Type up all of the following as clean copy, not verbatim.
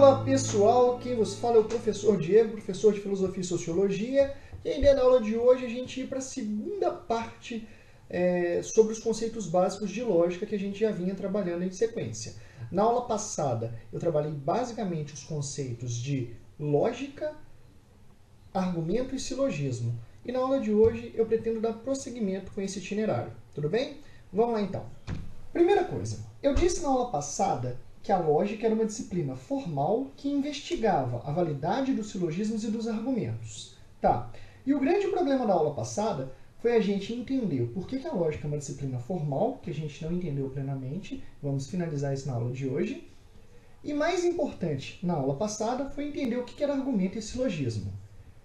Fala pessoal, quem vos fala é o professor Diego, professor de Filosofia e Sociologia, e a ideia da aula de hoje é a gente ir para a segunda parte sobre os conceitos básicos de lógica que a gente já vinha trabalhando em sequência. Na aula passada eu trabalhei basicamente os conceitos de lógica, argumento e silogismo, e na aula de hoje eu pretendo dar prosseguimento com esse itinerário, tudo bem? Vamos lá então. Primeira coisa, eu disse na aula passada que a lógica era uma disciplina formal que investigava a validade dos silogismos e dos argumentos. Tá. E o grande problema da aula passada foi a gente entender por que a lógica é uma disciplina formal, que a gente não entendeu plenamente. Vamos finalizar isso na aula de hoje. E mais importante, na aula passada, foi entender o que era argumento e silogismo.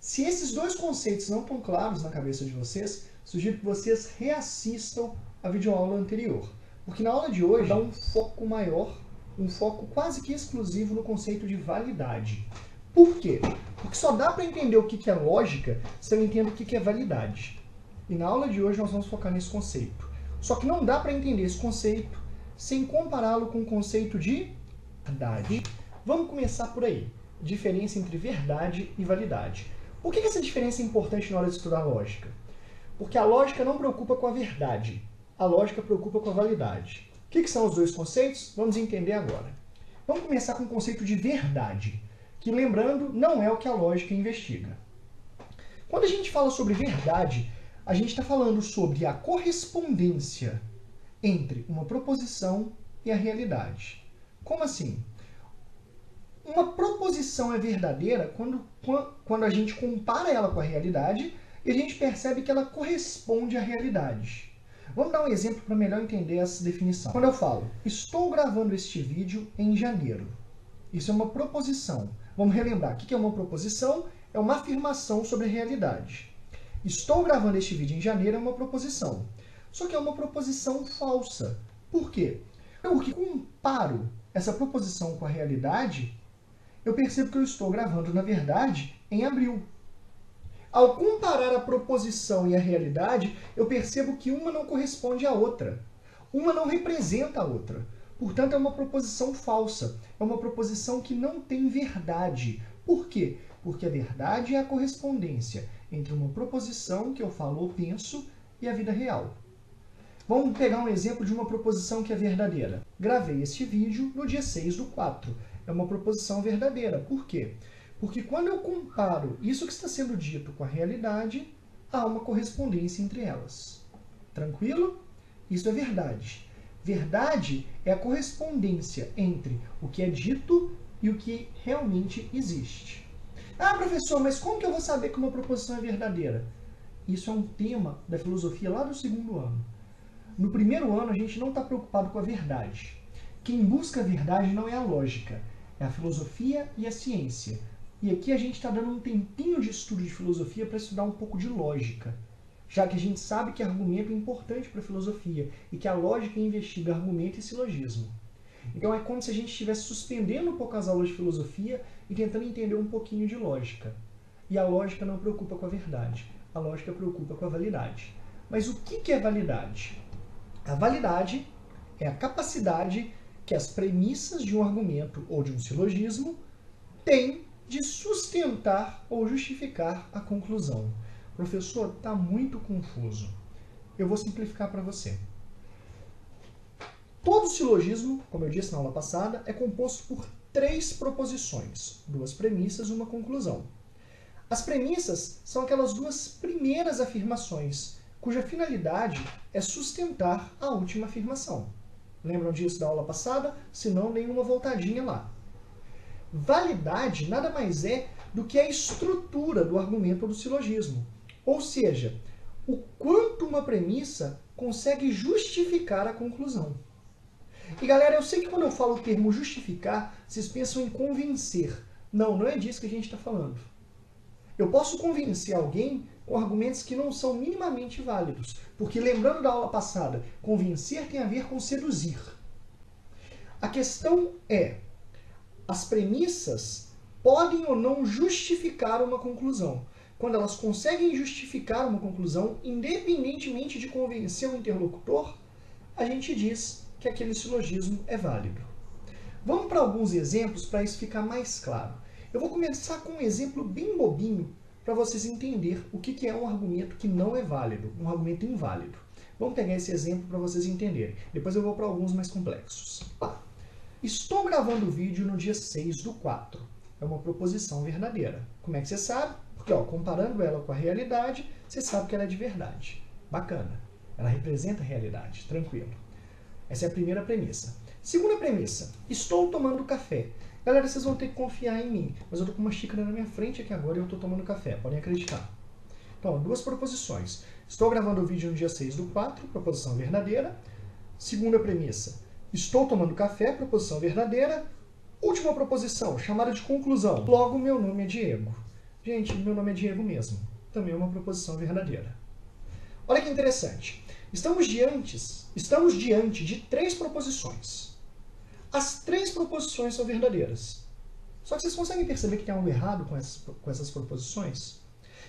Se esses dois conceitos não estão claros na cabeça de vocês, sugiro que vocês reassistam a videoaula anterior. Porque na aula de hoje dá um foco maior, um foco quase que exclusivo no conceito de validade. Por quê? Porque só dá para entender o que é lógica se eu entendo o que é validade. E na aula de hoje nós vamos focar nesse conceito. Só que não dá para entender esse conceito sem compará-lo com o conceito de verdade. Vamos começar por aí. Diferença entre verdade e validade. Por que essa diferença é importante na hora de estudar lógica? Porque a lógica não preocupa com a verdade. A lógica preocupa com a validade. O que são os dois conceitos? Vamos entender agora. Vamos começar com o conceito de verdade, que, lembrando, não é o que a lógica investiga. Quando a gente fala sobre verdade, a gente está falando sobre a correspondência entre uma proposição e a realidade. Como assim? Uma proposição é verdadeira quando a gente compara ela com a realidade e a gente percebe que ela corresponde à realidade. Vamos dar um exemplo para melhor entender essa definição. Quando eu falo, estou gravando este vídeo em janeiro. Isso é uma proposição. Vamos relembrar, o que é uma proposição? É uma afirmação sobre a realidade. Estou gravando este vídeo em janeiro é uma proposição. Só que é uma proposição falsa. Por quê? Porque comparo essa proposição com a realidade, eu percebo que eu estou gravando, na verdade, em abril. Ao comparar a proposição e a realidade, eu percebo que uma não corresponde à outra. Uma não representa a outra. Portanto, é uma proposição falsa. É uma proposição que não tem verdade. Por quê? Porque a verdade é a correspondência entre uma proposição que eu falo ou penso e a vida real. Vamos pegar um exemplo de uma proposição que é verdadeira. Gravei este vídeo no dia 6/4. É uma proposição verdadeira. Por quê? Porque quando eu comparo isso que está sendo dito com a realidade, há uma correspondência entre elas. Tranquilo? Isso é verdade. Verdade é a correspondência entre o que é dito e o que realmente existe. Ah, professor, mas como que eu vou saber que uma proposição é verdadeira? Isso é um tema da filosofia lá do 2º ano. No 1º ano, a gente não está preocupado com a verdade. Quem busca a verdade não é a lógica, é a filosofia e a ciência. E aqui a gente está dando um tempinho de estudo de filosofia para estudar um pouco de lógica, já que a gente sabe que argumento é importante para a filosofia e que a lógica investiga argumento e silogismo. Então é como se a gente estivesse suspendendo um pouco as aulas de filosofia e tentando entender um pouquinho de lógica. E a lógica não preocupa com a verdade, a lógica preocupa com a validade. Mas o que é validade? A validade é a capacidade que as premissas de um argumento ou de um silogismo têm de sustentar ou justificar a conclusão. Professor, está muito confuso. Eu vou simplificar para você. Todo silogismo, como eu disse na aula passada, é composto por 3 proposições, 2 premissas e uma conclusão. As premissas são aquelas 2 primeiras afirmações, cuja finalidade é sustentar a última afirmação. Lembram disso da aula passada? Se não, dêem uma voltadinha lá. Validade nada mais é do que a estrutura do argumento ou do silogismo. Ou seja, o quanto uma premissa consegue justificar a conclusão. E galera, eu sei que quando eu falo o termo justificar, vocês pensam em convencer. Não, não é disso que a gente está falando. Eu posso convencer alguém com argumentos que não são minimamente válidos. Porque lembrando da aula passada, convencer tem a ver com seduzir. A questão é, as premissas podem ou não justificar uma conclusão. Quando elas conseguem justificar uma conclusão, independentemente de convencer o interlocutor, a gente diz que aquele silogismo é válido. Vamos para alguns exemplos para isso ficar mais claro. Eu vou começar com um exemplo bem bobinho para vocês entenderem o que é um argumento que não é válido, um argumento inválido. Vamos pegar esse exemplo para vocês entenderem. Depois eu vou para alguns mais complexos. Estou gravando o vídeo no dia 6/4. É uma proposição verdadeira. Como é que você sabe? Porque, comparando ela com a realidade, você sabe que ela é de verdade. Bacana. Ela representa a realidade. Tranquilo. Essa é a primeira premissa. Segunda premissa. Estou tomando café. Galera, vocês vão ter que confiar em mim. Mas eu estou com uma xícara na minha frente aqui agora e eu estou tomando café. Podem acreditar. Então, duas proposições. Estou gravando o vídeo no dia 6/4, proposição verdadeira. Segunda premissa. Estou tomando café, proposição verdadeira. Última proposição, chamada de conclusão. Logo, meu nome é Diego. Gente, meu nome é Diego mesmo. Também é uma proposição verdadeira. Olha que interessante. Estamos diante de 3 proposições. As 3 proposições são verdadeiras. Só que vocês conseguem perceber que tem algo errado com essas proposições?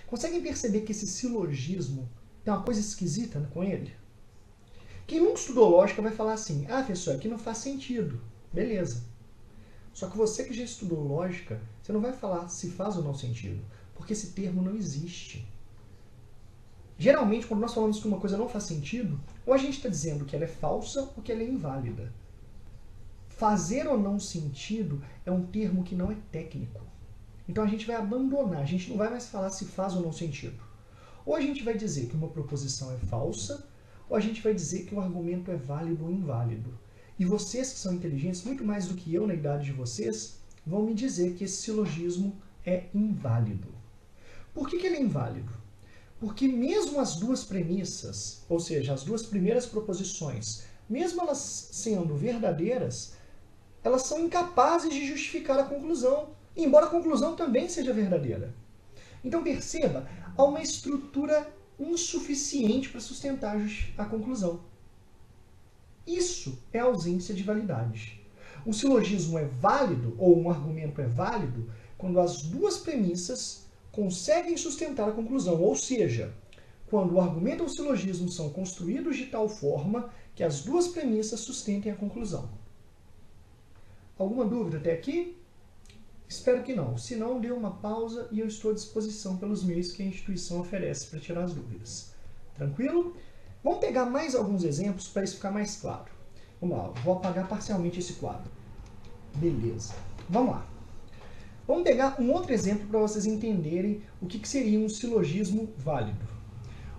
Conseguem perceber que esse silogismo tem uma coisa esquisita com ele? Quem nunca estudou lógica vai falar assim, professor, aqui não faz sentido. Beleza. Só que você que já estudou lógica, você não vai falar se faz ou não sentido, porque esse termo não existe. Geralmente, quando nós falamos que uma coisa não faz sentido, ou a gente está dizendo que ela é falsa ou que ela é inválida. Fazer ou não sentido é um termo que não é técnico. Então a gente vai abandonar, a gente não vai mais falar se faz ou não sentido. Ou a gente vai dizer que uma proposição é falsa, ou a gente vai dizer que o argumento é válido ou inválido. E vocês que são inteligentes, muito mais do que eu na idade de vocês, vão me dizer que esse silogismo é inválido. Por que ele é inválido? Porque mesmo as duas premissas, ou seja, as duas primeiras proposições, mesmo elas sendo verdadeiras, elas são incapazes de justificar a conclusão, embora a conclusão também seja verdadeira. Então perceba, há uma estrutura insuficiente para sustentar a conclusão. Isso é ausência de validade. Um silogismo é válido, ou um argumento é válido, quando as duas premissas conseguem sustentar a conclusão, ou seja, quando o argumento ou o silogismo são construídos de tal forma que as duas premissas sustentem a conclusão. Alguma dúvida até aqui? Espero que não. Se não, dê uma pausa e eu estou à disposição pelos meios que a instituição oferece para tirar as dúvidas. Tranquilo? Vamos pegar mais alguns exemplos para isso ficar mais claro. Vamos lá, vou apagar parcialmente esse quadro. Beleza. Vamos lá. Vamos pegar um outro exemplo para vocês entenderem o que seria um silogismo válido.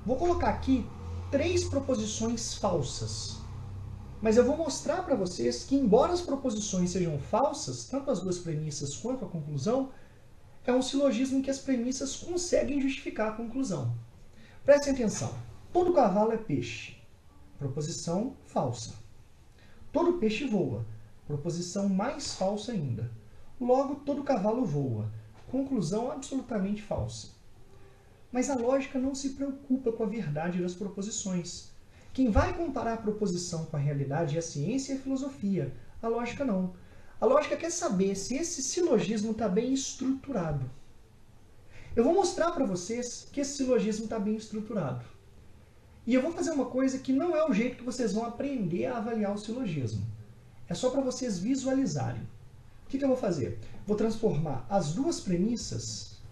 Vou colocar aqui 3 proposições falsas. Mas eu vou mostrar para vocês que, embora as proposições sejam falsas, tanto as duas premissas quanto a conclusão, é um silogismo que as premissas conseguem justificar a conclusão. Prestem atenção. Todo cavalo é peixe. Proposição falsa. Todo peixe voa. Proposição mais falsa ainda. Logo, todo cavalo voa. Conclusão absolutamente falsa. Mas a lógica não se preocupa com a verdade das proposições. Quem vai comparar a proposição com a realidade é a ciência e a filosofia. A lógica não. A lógica quer saber se esse silogismo está bem estruturado. Eu vou mostrar para vocês que esse silogismo está bem estruturado. E eu vou fazer uma coisa que não é o jeito que vocês vão aprender a avaliar o silogismo. É só para vocês visualizarem. O que eu vou fazer? Vou transformar as duas premissas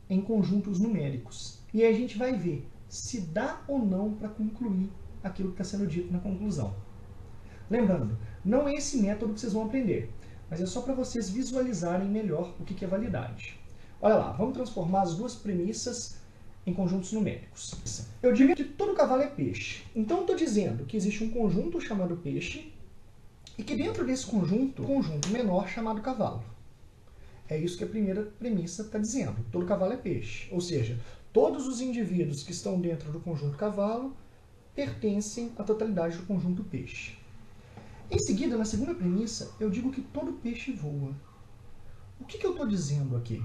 em conjuntos numéricos. E aí a gente vai ver se dá ou não para concluir aquilo que está sendo dito na conclusão. Lembrando, não é esse método que vocês vão aprender, mas é só para vocês visualizarem melhor o que é validade. Olha lá, vamos transformar as duas premissas em conjuntos numéricos. Eu digo que todo cavalo é peixe. Então eu estou dizendo que existe um conjunto chamado peixe e que dentro desse conjunto, um conjunto menor chamado cavalo. É isso que a primeira premissa está dizendo. Todo cavalo é peixe. Ou seja, todos os indivíduos que estão dentro do conjunto cavalo pertencem à totalidade do conjunto peixe. Em seguida, na segunda premissa, eu digo que todo peixe voa. O que eu estou dizendo aqui?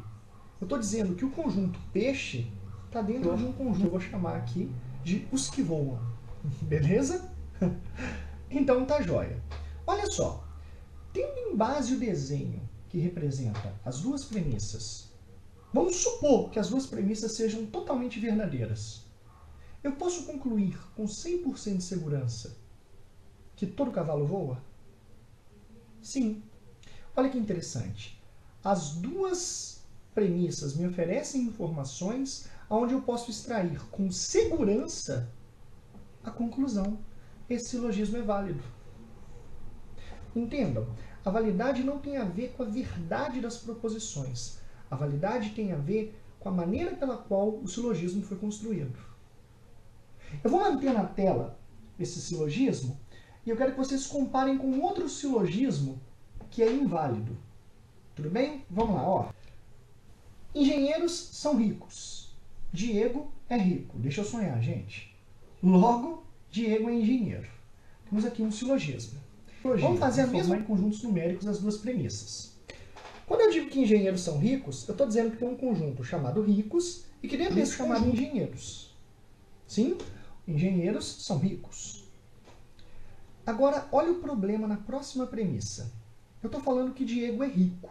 Eu estou dizendo que o conjunto peixe está dentro de um conjunto, eu vou chamar aqui de os que voam. Beleza? Então tá jóia. Olha só, tendo em base o desenho que representa as duas premissas, vamos supor que as duas premissas sejam totalmente verdadeiras. Eu posso concluir com 100% de segurança que todo cavalo voa? Sim. Olha que interessante. As duas premissas me oferecem informações onde eu posso extrair com segurança a conclusão. Esse silogismo é válido. Entendam, a validade não tem a ver com a verdade das proposições. A validade tem a ver com a maneira pela qual o silogismo foi construído. Eu vou manter na tela esse silogismo e eu quero que vocês comparem com outro silogismo que é inválido. Tudo bem? Vamos lá, ó. Engenheiros são ricos. Diego é rico. Deixa eu sonhar, gente. Logo, Diego é engenheiro. Temos aqui um silogismo. Vamos fazer a mesma em conjuntos numéricos das duas premissas. Quando eu digo que engenheiros são ricos, eu estou dizendo que tem um conjunto chamado ricos e que dentro desse chamado engenheiros. Sim, engenheiros são ricos. Agora, olha o problema na próxima premissa. Eu estou falando que Diego é rico.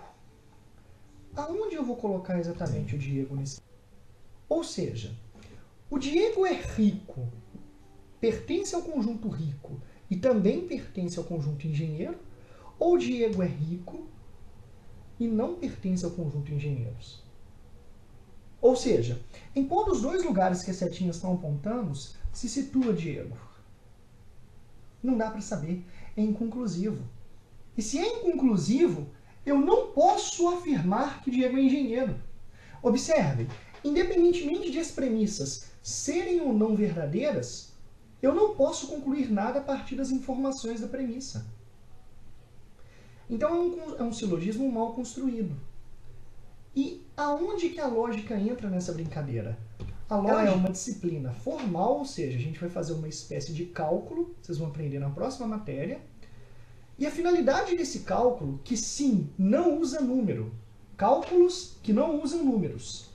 Aonde eu vou colocar exatamente o Diego nesse? Ou seja, o Diego é rico, pertence ao conjunto rico e também pertence ao conjunto engenheiro, ou o Diego é rico e não pertence ao conjunto engenheiros? Ou seja, em qual dos dois lugares que as setinhas estão apontando se situa Diego? Não dá para saber, é inconclusivo. E se é inconclusivo, eu não posso afirmar que Diego é engenheiro. Observem, independentemente de as premissas serem ou não verdadeiras, eu não posso concluir nada a partir das informações da premissa. Então é um silogismo mal construído. E aonde que a lógica entra nessa brincadeira? A lógica é uma disciplina formal, ou seja, a gente vai fazer uma espécie de cálculo, vocês vão aprender na próxima matéria. E a finalidade desse cálculo, que sim, não usa número. Cálculos que não usam números.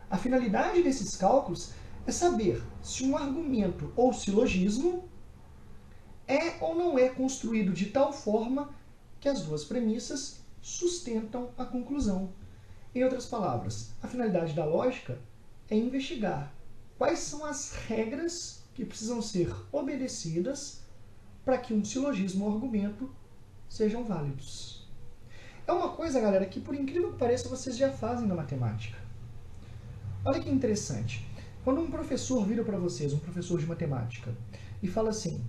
A finalidade desses cálculos é saber se um argumento ou silogismo é ou não é construído de tal forma que as duas premissas sustentam a conclusão. Em outras palavras, a finalidade da lógica é investigar quais são as regras que precisam ser obedecidas para que um silogismo ou argumento sejam válidos. É uma coisa, galera, que por incrível que pareça vocês já fazem na matemática. Olha que interessante. Quando um professor vira para vocês, um professor de matemática, e fala assim: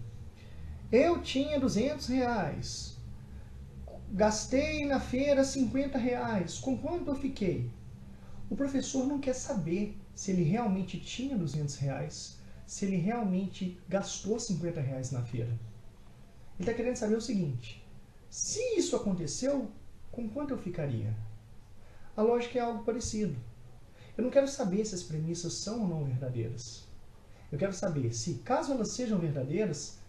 eu tinha R$200, gastei na feira R$50, com quanto eu fiquei? O professor não quer saber se ele realmente tinha R$200, se ele realmente gastou R$50 na feira. Ele está querendo saber o seguinte: se isso aconteceu, com quanto eu ficaria? A lógica é algo parecido. Eu não quero saber se as premissas são ou não verdadeiras. Eu quero saber se, caso elas sejam verdadeiras,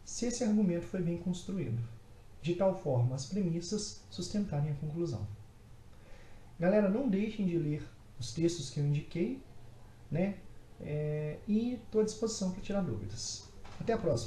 se esse argumento foi bem construído, de tal forma as premissas sustentarem a conclusão. Galera, não deixem de ler os textos que eu indiquei, né? E estou à disposição para tirar dúvidas. Até a próxima!